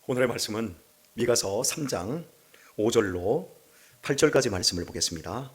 오늘의 말씀은 미가서 3장 5절로 8절까지 말씀을 보겠습니다.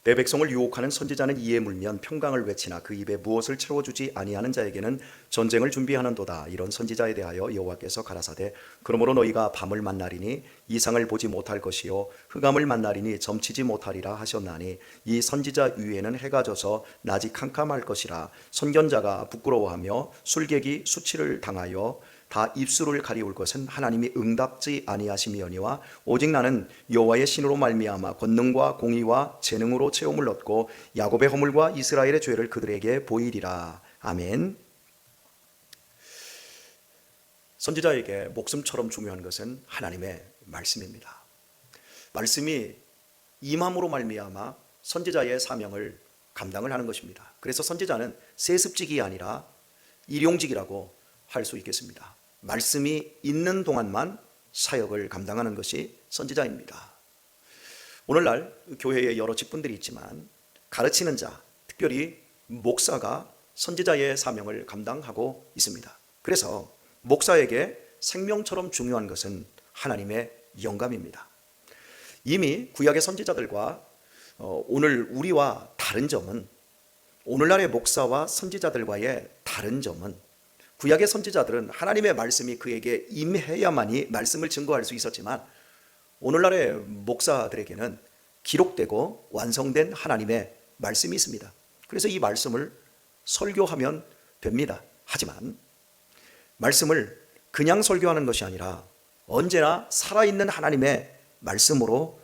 내 백성을 유혹하는 선지자는 이에 물면 평강을 외치나 그 입에 무엇을 채워주지 아니하는 자에게는 전쟁을 준비하는도다. 이런 선지자에 대하여 여호와께서 가라사대 그러므로 너희가 밤을 만나리니 이상을 보지 못할 것이요 흑암을 만나리니 점치지 못하리라 하셨나니 이 선지자 위에는 해가 져서 낮이 캄캄할 것이라. 선견자가 부끄러워하며 술객이 수치를 당하여 다 입술을 가리울 것은 하나님이 응답지 아니하심이오니와 오직 나는 여호와의 신으로 말미암아 권능과 공의와 재능으로 체험을 얻고 야곱의 허물과 이스라엘의 죄를 그들에게 보이리라. 아멘. 선지자에게 목숨처럼 중요한 것은 하나님의 말씀입니다. 말씀이 임함으로 말미암아 선지자의 사명을 감당을 하는 것입니다. 그래서 선지자는 세습직이 아니라 일용직이라고 할 수 있겠습니다. 말씀이 있는 동안만 사역을 감당하는 것이 선지자입니다. 오늘날 교회에 여러 직분들이 있지만 가르치는 자, 특별히 목사가 선지자의 사명을 감당하고 있습니다. 그래서 목사에게 생명처럼 중요한 것은 하나님의 영감입니다. 이미 구약의 선지자들과 오늘 우리와 다른 점은, 오늘날의 목사와 선지자들과의 다른 점은, 구약의 선지자들은 하나님의 말씀이 그에게 임해야만이 말씀을 증거할 수 있었지만 오늘날의 목사들에게는 기록되고 완성된 하나님의 말씀이 있습니다. 그래서 이 말씀을 설교하면 됩니다. 하지만 말씀을 그냥 설교하는 것이 아니라 언제나 살아있는 하나님의 말씀으로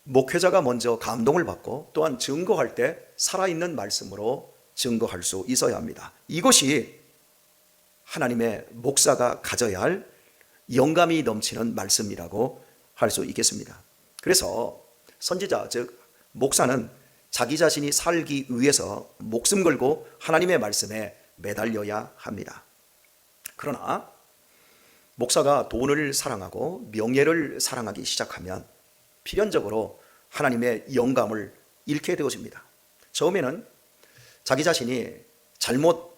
목회자가 먼저 감동을 받고 또한 증거할 때 살아있는 말씀으로 증거할 수 있어야 합니다. 이것이 하나님의 목사가 가져야 할 영감이 넘치는 말씀이라고 할 수 있겠습니다. 그래서 선지자, 즉 목사는 자기 자신이 살기 위해서 목숨 걸고 하나님의 말씀에 매달려야 합니다. 그러나 목사가 돈을 사랑하고 명예를 사랑하기 시작하면 필연적으로 하나님의 영감을 잃게 되어집니다. 처음에는 자기 자신이 잘못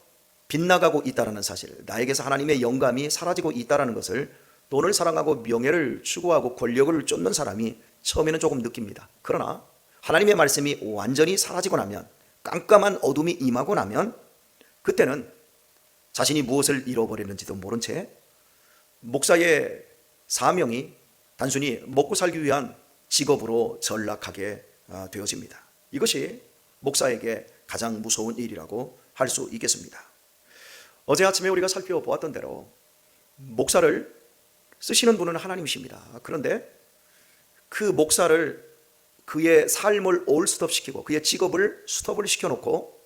빗나가고 있다는 사실, 나에게서 하나님의 영감이 사라지고 있다는 것을 돈을 사랑하고 명예를 추구하고 권력을 쫓는 사람이 처음에는 조금 느낍니다. 그러나 하나님의 말씀이 완전히 사라지고 나면, 깜깜한 어둠이 임하고 나면 그때는 자신이 무엇을 잃어버렸는지도 모른 채 목사의 사명이 단순히 먹고 살기 위한 직업으로 전락하게 되어집니다. 이것이 목사에게 가장 무서운 일이라고 할 수 있겠습니다. 어제 아침에 우리가 살펴보았던 대로 목사를 쓰시는 분은 하나님이십니다. 그런데 그 목사를, 그의 삶을 올 스톱시키고 그의 직업을 스톱을 시켜놓고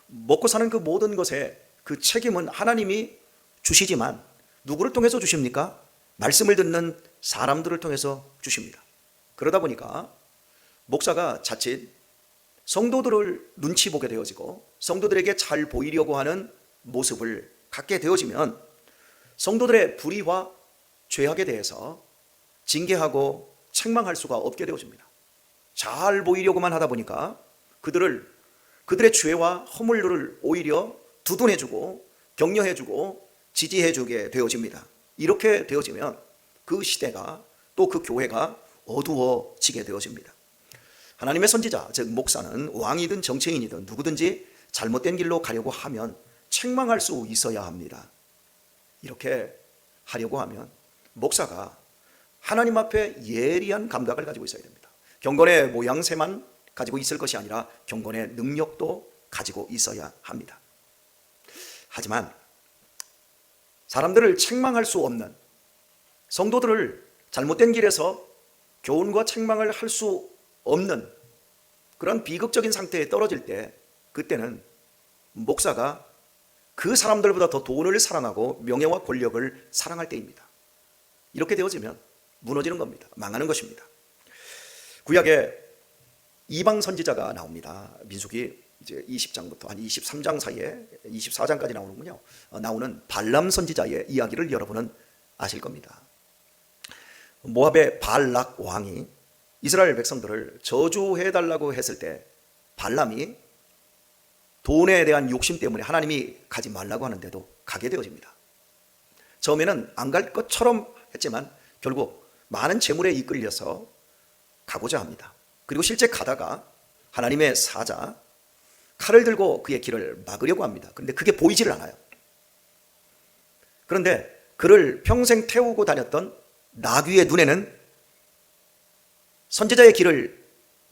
먹고 사는 그 모든 것에 그 책임은 하나님이 주시지만 누구를 통해서 주십니까? 말씀을 듣는 사람들을 통해서 주십니다. 그러다 보니까 목사가 자칫 성도들을 눈치 보게 되어지고 성도들에게 잘 보이려고 하는 모습을 갖게 되어지면 성도들의 불의와 죄악에 대해서 징계하고 책망할 수가 없게 되어집니다. 잘 보이려고만 하다 보니까 그들의 죄와 허물들을 오히려 두둔해주고 격려해주고 지지해주게 되어집니다. 이렇게 되어지면 그 시대가, 또 그 교회가 어두워지게 되어집니다. 하나님의 선지자, 즉 목사는 왕이든 정치인이든 누구든지 잘못된 길로 가려고 하면 책망할 수 있어야 합니다. 이렇게 하려고 하면 목사가 하나님 앞에 예리한 감각을 가지고 있어야 됩니다. 경건의 모양새만 가지고 있을 것이 아니라 경건의 능력도 가지고 있어야 합니다. 하지만 사람들을 책망할 수 없는, 성도들을 잘못된 길에서 교훈과 책망을 할 수 없는 그런 비극적인 상태에 떨어질 때, 그때는 목사가 그 사람들보다 더 돈을 사랑하고 명예와 권력을 사랑할 때입니다. 이렇게 되어지면 무너지는 겁니다. 망하는 것입니다. 구약에 이방 선지자가 나옵니다. 민수기 이제 20장부터 한 23장 사이에 24장까지 나오는군요. 나오는 발람 선지자의 이야기를 여러분은 아실 겁니다. 모압의 발락 왕이 이스라엘 백성들을 저주해달라고 했을 때 발람이 돈에 대한 욕심 때문에 하나님이 가지 말라고 하는데도 가게 되어집니다. 처음에는 안 갈 것처럼 했지만 결국 많은 재물에 이끌려서 가고자 합니다. 그리고 실제 가다가 하나님의 사자 칼을 들고 그의 길을 막으려고 합니다. 그런데 그게 보이지를 않아요. 그런데 그를 평생 태우고 다녔던 나귀의 눈에는 선지자의 길을,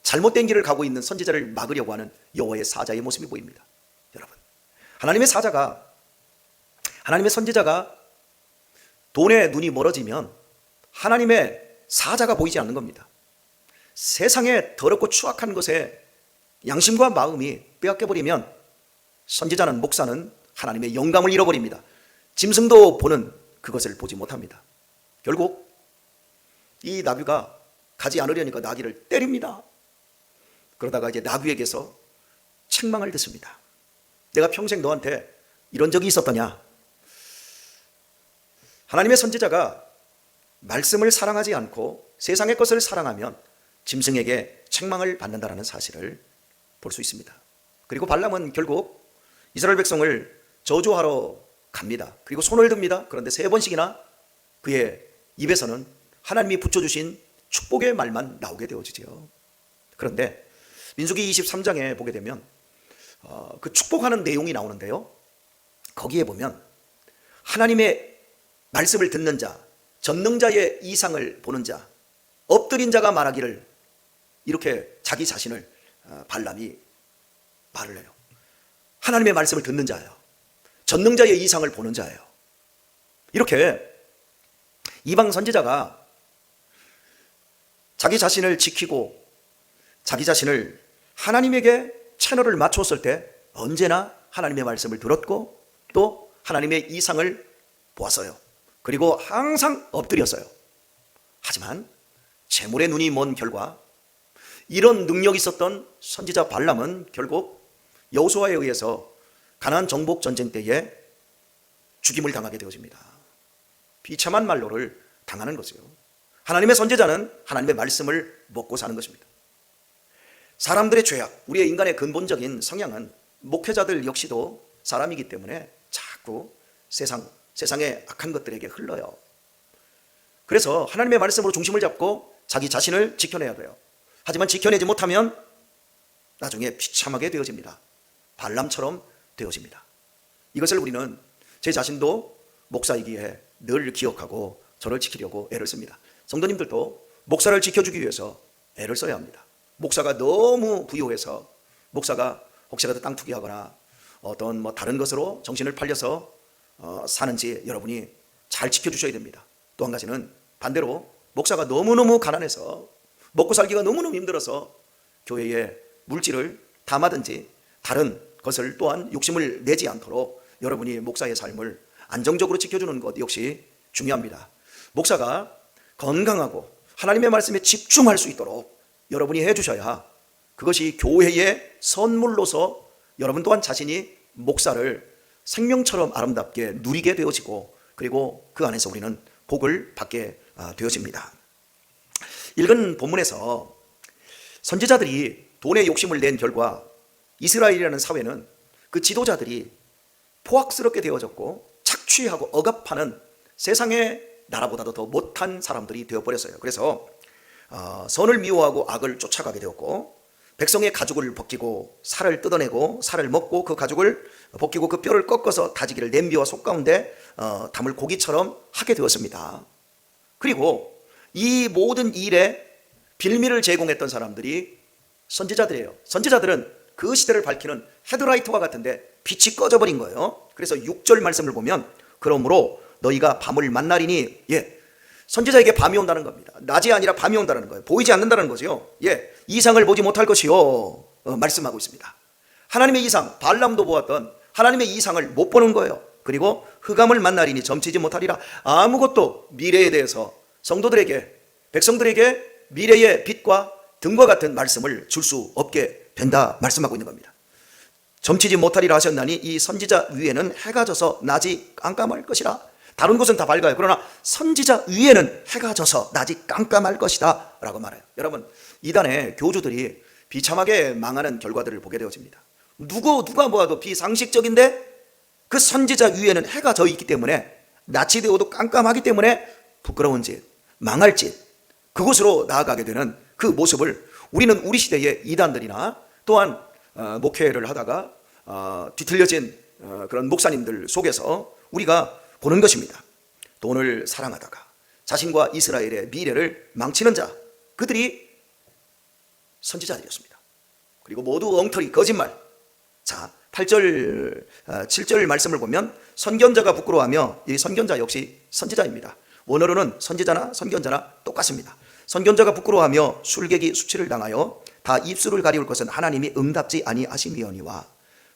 잘못된 길을 가고 있는 선지자를 막으려고 하는 여호와의 사자의 모습이 보입니다. 여러분, 하나님의 선지자가 돈에 눈이 멀어지면 하나님의 사자가 보이지 않는 겁니다. 세상에 더럽고 추악한 것에 양심과 마음이 빼앗겨버리면 선지자는, 목사는 하나님의 영감을 잃어버립니다. 짐승도 보는 그것을 보지 못합니다. 결국 이 나귀가 가지 않으려니까 나귀를 때립니다. 그러다가 이제 나귀에게서 책망을 듣습니다. 내가 평생 너한테 이런 적이 있었더냐? 하나님의 선지자가 말씀을 사랑하지 않고 세상의 것을 사랑하면 짐승에게 책망을 받는다는 사실을 볼 수 있습니다. 그리고 발람은 결국 이스라엘 백성을 저주하러 갑니다. 그리고 손을 듭니다. 그런데 3번씩이나 그의 입에서는 하나님이 붙여주신 축복의 말만 나오게 되어지죠. 그런데 민수기 23장에 보게 되면 그 축복하는 내용이 나오는데요, 거기에 보면 하나님의 말씀을 듣는 자, 전능자의 이상을 보는 자, 엎드린 자가 말하기를, 이렇게 자기 자신을 발람이 말을 해요. 하나님의 말씀을 듣는 자예요. 전능자의 이상을 보는 자예요. 이렇게 이방 선지자가 자기 자신을 지키고 자기 자신을 하나님에게 채널을 맞췄을 때 언제나 하나님의 말씀을 들었고 또 하나님의 이상을 보았어요. 그리고 항상 엎드렸어요. 하지만 재물의 눈이 먼 결과 이런 능력이 있었던 선지자 발람은 결국 여호수아에 의해서 가나안 정복 전쟁 때에 죽임을 당하게 되어집니다. 비참한 말로를 당하는 거죠. 하나님의 선지자는 하나님의 말씀을 먹고 사는 것입니다. 사람들의 죄악, 우리의 인간의 근본적인 성향은 목회자들 역시도 사람이기 때문에 자꾸 세상의 악한 것들에게 흘러요. 그래서 하나님의 말씀으로 중심을 잡고 자기 자신을 지켜내야 돼요. 하지만 지켜내지 못하면 나중에 비참하게 되어집니다. 발람처럼 되어집니다. 이것을 우리는 제 자신도 목사이기에 늘 기억하고 저를 지키려고 애를 씁니다. 성도님들도 목사를 지켜주기 위해서 애를 써야 합니다. 목사가 너무 부유해서 목사가 혹시라도 땅 투기하거나 어떤 다른 것으로 정신을 팔려서 사는지 여러분이 잘 지켜주셔야 됩니다. 또 한 가지는 반대로 목사가 너무너무 가난해서 먹고 살기가 너무너무 힘들어서 교회에 물질을 담아든지 다른 것을 또한 욕심을 내지 않도록 여러분이 목사의 삶을 안정적으로 지켜주는 것 역시 중요합니다. 목사가 건강하고 하나님의 말씀에 집중할 수 있도록 여러분이 해주셔야 그것이 교회의 선물로서 여러분 또한 자신이 목사를 생명처럼 아름답게 누리게 되어지고 그리고 그 안에서 우리는 복을 받게 되어집니다. 읽은 본문에서 선지자들이 돈에 욕심을 낸 결과 이스라엘이라는 사회는 그 지도자들이 포악스럽게 되어졌고 착취하고 억압하는 세상의 나라보다도 더 못한 사람들이 되어버렸어요. 그래서 선을 미워하고 악을 쫓아가게 되었고 백성의 가죽을 벗기고 살을 뜯어내고 살을 먹고 그 가죽을 벗기고 그 뼈를 꺾어서 다지기를 냄비와 속 가운데 담을 고기처럼 하게 되었습니다. 그리고 이 모든 일에 빌미를 제공했던 사람들이 선지자들이에요. 선지자들은 그 시대를 밝히는 헤드라이트와 같은데 빛이 꺼져버린 거예요. 그래서 6절 말씀을 보면 그러므로 너희가 밤을 만나리니, 선지자에게 밤이 온다는 겁니다. 낮이 아니라 밤이 온다는 거예요. 보이지 않는다는 거죠. 이상을 보지 못할 것이요 말씀하고 있습니다. 하나님의 이상, 발람도 보았던 하나님의 이상을 못 보는 거예요. 그리고 흑암을 만나리니 점치지 못하리라. 아무것도 미래에 대해서 성도들에게, 백성들에게 미래의 빛과 등과 같은 말씀을 줄 수 없게 된다 말씀하고 있는 겁니다. 점치지 못하리라 하셨나니 이 선지자 위에는 해가 져서 낮이 깜깜할 것이라. 다른 곳은 다 밝아요. 그러나 선지자 위에는 해가 져서 낮이 깜깜할 것이다 라고 말해요. 여러분, 이단의 교주들이 비참하게 망하는 결과들을 보게 되어집니다. 누가 보아도 비상식적인데 그 선지자 위에는 해가 져 있기 때문에 낯이 되어도 깜깜하기 때문에 부끄러운 짓, 망할 짓, 그곳으로 나아가게 되는 그 모습을 우리는 우리 시대의 이단들이나 또한 목회를 하다가 뒤틀려진 그런 목사님들 속에서 우리가 보는 것입니다. 돈을 사랑하다가 자신과 이스라엘의 미래를 망치는 자, 그들이 선지자들이었습니다. 그리고 모두 엉터리, 거짓말. 자, 8절, 7절 말씀을 보면 선견자가 부끄러워하며, 이 선견자 역시 선지자입니다. 원어로는 선지자나 선견자나 똑같습니다. 선견자가 부끄러워하며 술객이 수치를 당하여 다 입술을 가리울 것은 하나님이 응답지 아니하심이오니와.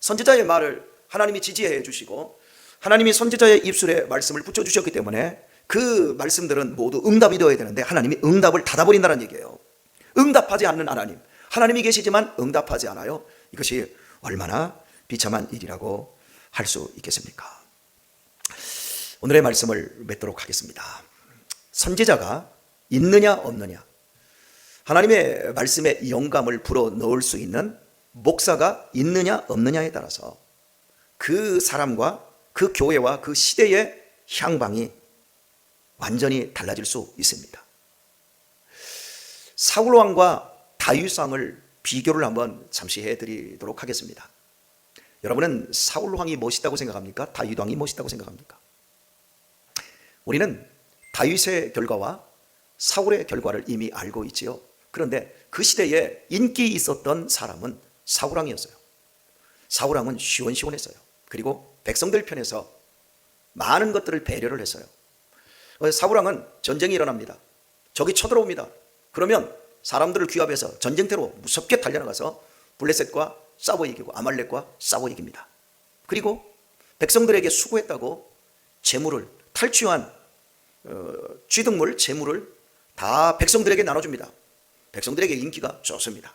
선지자의 말을 하나님이 지지해 주시고 하나님이 선지자의 입술에 말씀을 붙여주셨기 때문에 그 말씀들은 모두 응답이 되어야 되는데 하나님이 응답을 닫아버린다는 얘기예요. 응답하지 않는 하나님, 하나님이 계시지만 응답하지 않아요. 이것이 얼마나 비참한 일이라고 할 수 있겠습니까? 오늘의 말씀을 맺도록 하겠습니다. 선지자가 있느냐 없느냐, 하나님의 말씀에 영감을 불어 넣을 수 있는 목사가 있느냐 없느냐에 따라서 그 사람과 그 교회와 그 시대의 향방이 완전히 달라질 수 있습니다. 사울 왕과 다윗 왕을 비교를 한번 잠시 해드리도록 하겠습니다. 여러분은 사울 왕이 멋있다고 생각합니까? 다윗 왕이 멋있다고 생각합니까? 우리는 다윗의 결과와 사울의 결과를 이미 알고 있지요. 그런데 그 시대에 인기 있었던 사람은 사울 왕이었어요. 사울 왕은 시원시원했어요. 그리고 백성들 편에서 많은 것들을 배려를 했어요. 사울 왕은 전쟁이 일어납니다. 적이 쳐들어옵니다. 그러면 사람들을 규합해서 전쟁터로 무섭게 달려나가서 블레셋과 싸워 이기고 아말렉과 싸워 이깁니다. 그리고 백성들에게 수고했다고 재물을, 탈취한 취득물, 재물을 다 백성들에게 나눠줍니다. 백성들에게 인기가 좋습니다.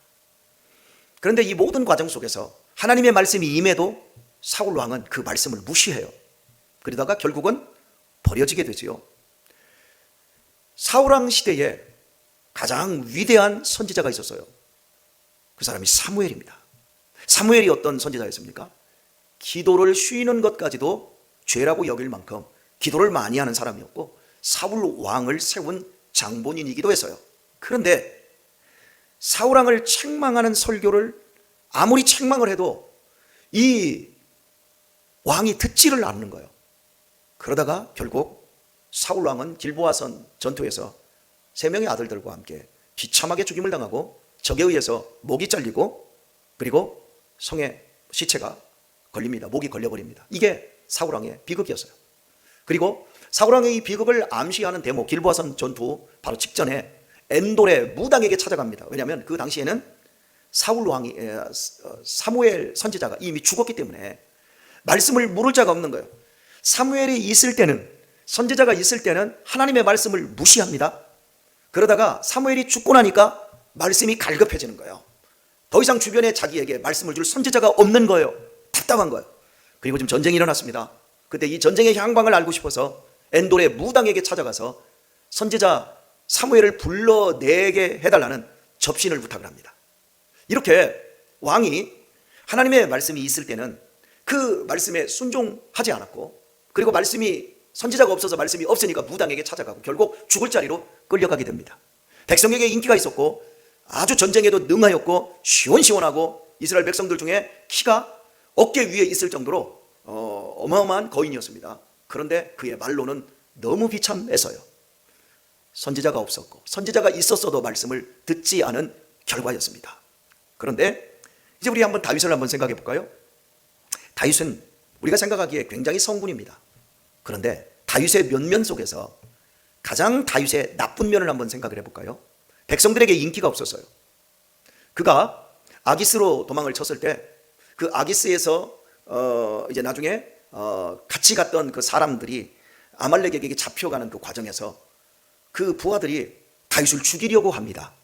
그런데 이 모든 과정 속에서 하나님의 말씀이 임해도 사울 왕은 그 말씀을 무시해요. 그러다가 결국은 버려지게 되지요. 사울 왕 시대에 가장 위대한 선지자가 있었어요. 그 사람이 사무엘입니다. 사무엘이 어떤 선지자였습니까? 기도를 쉬는 것까지도 죄라고 여길 만큼 기도를 많이 하는 사람이었고 사울 왕을 세운 장본인이기도 했어요. 그런데 사울 왕을 책망하는 설교를 아무리 책망을 해도 이 왕이 듣지를 않는 거예요. 그러다가 결국 사울 왕은 길보아선 전투에서 3명의 아들들과 함께 비참하게 죽임을 당하고 적에 의해서 목이 잘리고 그리고 성에 시체가 걸립니다. 목이 걸려버립니다. 이게 사울 왕의 비극이었어요. 그리고 사울 왕의 이 비극을 암시하는 대목, 길보아선 전투 바로 직전에 엔돌의 무당에게 찾아갑니다. 왜냐하면 그 당시에는 사울 왕이 사무엘 선지자가 이미 죽었기 때문에 말씀을 물을 자가 없는 거예요. 사무엘이 있을 때는, 선지자가 있을 때는 하나님의 말씀을 무시합니다. 그러다가 사무엘이 죽고 나니까 말씀이 갈급해지는 거예요. 더 이상 주변에 자기에게 말씀을 줄 선지자가 없는 거예요. 답답한 거예요. 그리고 지금 전쟁이 일어났습니다. 그때 이 전쟁의 향방을 알고 싶어서 엔돌의 무당에게 찾아가서 선지자 사무엘을 불러내게 해달라는 접신을 부탁을 합니다. 이렇게 왕이 하나님의 말씀이 있을 때는 그 말씀에 순종하지 않았고, 그리고 말씀이 선지자가 없어서 말씀이 없으니까 무당에게 찾아가고 결국 죽을 자리로 끌려가게 됩니다. 백성에게 인기가 있었고 아주 전쟁에도 능하였고 시원시원하고 이스라엘 백성들 중에 키가 어깨 위에 있을 정도로 어마어마한 거인이었습니다. 그런데 그의 말로는 너무 비참해서요. 선지자가 없었고 선지자가 있었어도 말씀을 듣지 않은 결과였습니다. 그런데 이제 우리 한번 다윗을 한번 생각해 볼까요? 다윗은 우리가 생각하기에 굉장히 성군입니다. 그런데 다윗의 면면 속에서 가장 다윗의 나쁜 면을 한번 생각을 해볼까요? 백성들에게 인기가 없었어요. 그가 아기스로 도망을 쳤을 때 그 아기스에서 이제 나중에 같이 갔던 그 사람들이 아말렉에게 잡혀가는 그 과정에서 그 부하들이 다윗을 죽이려고 합니다.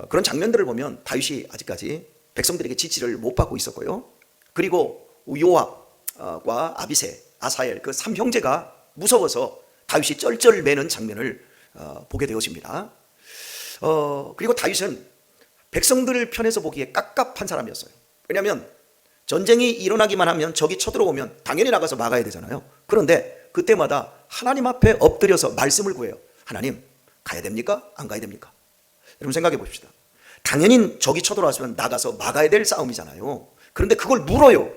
그런 장면들을 보면 다윗이 아직까지 백성들에게 지지를 못 받고 있었고요. 그리고 요압과 아비새, 아사엘 그 3형제가 무서워서 다윗이 쩔쩔매는 장면을 보게 되었습니다. 그리고 다윗은 백성들 편에서 보기에 깝깝한 사람이었어요. 왜냐하면 전쟁이 일어나기만 하면 적이 쳐들어오면 당연히 나가서 막아야 되잖아요. 그런데 그때마다 하나님 앞에 엎드려서 말씀을 구해요. 하나님, 가야 됩니까? 안 가야 됩니까? 여러분 생각해 봅시다. 당연히 적이 쳐들어왔으면 나가서 막아야 될 싸움이잖아요. 그런데 그걸 물어요.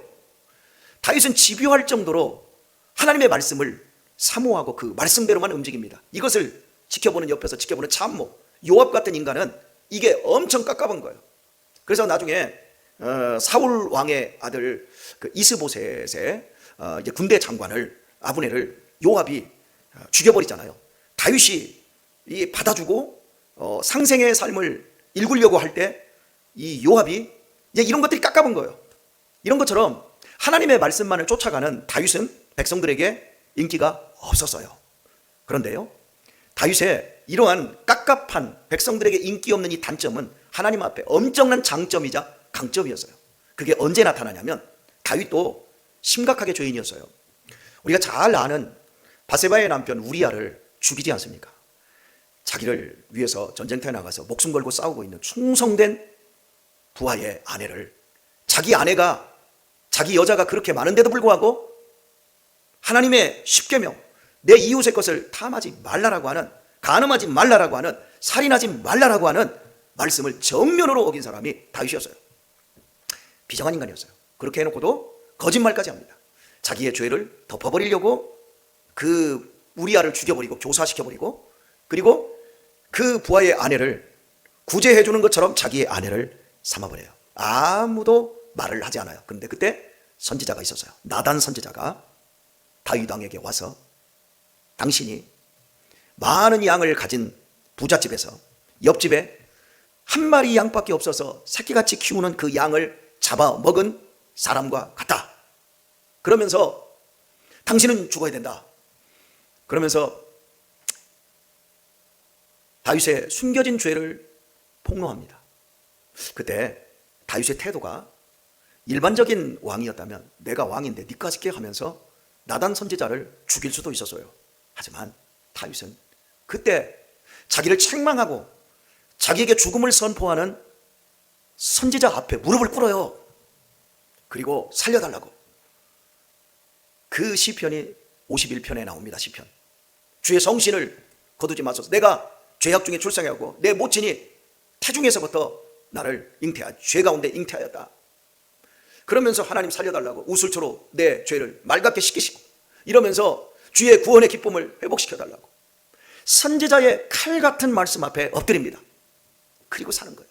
다윗은 집요할 정도로 하나님의 말씀을 사모하고 그 말씀대로만 움직입니다. 이것을 지켜보는, 옆에서 지켜보는 참모 요압 같은 인간은 이게 엄청 깝깝한 거예요. 그래서 나중에 사울 왕의 아들 그 이스보셋의 이제 군대 장관을, 아브넬을 요압이 죽여버리잖아요. 다윗이 이 받아주고 상생의 삶을 일구려고 할 때 이 요압이 이제 이런 것들이 깝깝한 거예요. 이런 것처럼 하나님의 말씀만을 쫓아가는 다윗은 백성들에게 인기가 없었어요. 그런데요, 다윗의 이러한 깝깝한 백성들에게 인기 없는 이 단점은 하나님 앞에 엄청난 장점이자 강점이었어요. 그게 언제 나타나냐면 다윗도 심각하게 죄인이었어요. 우리가 잘 아는 바세바의 남편 우리아를 죽이지 않습니까? 자기를 위해서 전쟁터에 나가서 목숨 걸고 싸우고 있는 충성된 부하의 아내를, 자기 아내가, 자기 여자가 그렇게 많은데도 불구하고 하나님의 십계명, 내 이웃의 것을 탐하지 말라라고 하는, 간음하지 말라라고 하는, 살인하지 말라라고 하는 말씀을 정면으로 어긴 사람이 다윗이었어요. 비정한 인간이었어요. 그렇게 해놓고도 거짓말까지 합니다. 자기의 죄를 덮어버리려고 그 우리아를 죽여버리고 교사시켜버리고, 그리고 그 부하의 아내를 구제해주는 것처럼 자기의 아내를 삼아버려요. 아무도 말을 하지 않아요. 그런데 그때 선지자가 있었어요. 나단 선지자가 다윗 왕에게 와서 당신이 많은 양을 가진 부잣집에서 옆집에 한 마리 양밖에 없어서 새끼같이 키우는 그 양을 잡아먹은 사람과 같다. 그러면서 당신은 죽어야 된다. 그러면서 다윗의 숨겨진 죄를 폭로합니다. 그때 다윗의 태도가 일반적인 왕이었다면 내가 왕인데 니까지 깨 하면서 나단 선지자를 죽일 수도 있었어요. 하지만 다윗은 그때 자기를 책망하고 자기에게 죽음을 선포하는 선지자 앞에 무릎을 꿇어요. 그리고 살려달라고. 그 시편이 51편에 나옵니다. 시편. 주의 성신을 거두지 마소서. 내가 죄악 중에 출생하고 내 모친이 태중에서부터 나를 죄 가운데 잉태하였다. 그러면서 하나님 살려달라고 우슬초로 내 죄를 맑게 씻기시고, 이러면서 주의 구원의 기쁨을 회복시켜달라고 선지자의 칼 같은 말씀 앞에 엎드립니다. 그리고 사는 거예요.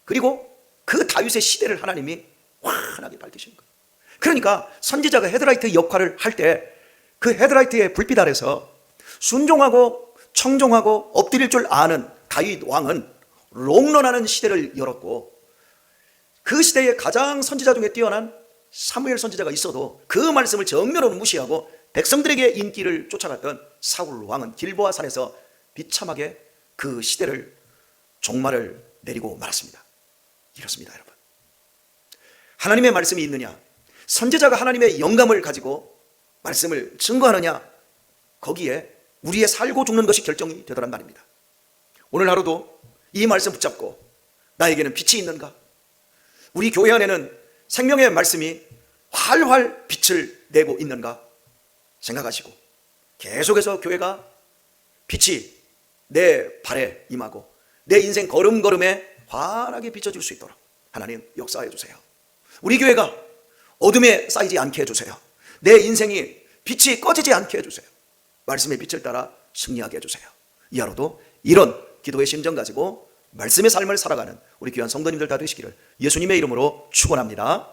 그리고 그 다윗의 시대를 하나님이 환하게 밝히시는 거예요. 그러니까 선지자가 헤드라이트 역할을 할 때 그 헤드라이트의 불빛 아래서 순종하고 청종하고 엎드릴 줄 아는 다윗 왕은 롱런하는 시대를 열었고, 그 시대에 가장 선지자 중에 뛰어난 사무엘 선지자가 있어도 그 말씀을 정면으로 무시하고 백성들에게 인기를 쫓아갔던 사울 왕은 길보아 산에서 비참하게 그 시대를 종말을 내리고 말았습니다. 이렇습니다, 여러분. 하나님의 말씀이 있느냐, 선지자가 하나님의 영감을 가지고 말씀을 증거하느냐, 거기에 우리의 살고 죽는 것이 결정이 되더란 말입니다. 오늘 하루도 이 말씀 붙잡고 나에게는 빛이 있는가? 우리 교회 안에는 생명의 말씀이 활활 빛을 내고 있는가 생각하시고, 계속해서 교회가 빛이 내 발에 임하고 내 인생 걸음걸음에 환하게 비춰질 수 있도록 하나님 역사해 주세요. 우리 교회가 어둠에 쌓이지 않게 해주세요. 내 인생이 빛이 꺼지지 않게 해주세요. 말씀의 빛을 따라 승리하게 해주세요. 이 하루도 이런 기도의 심정 가지고 말씀의 삶을 살아가는 우리 귀한 성도님들 다 되시기를 예수님의 이름으로 축원합니다.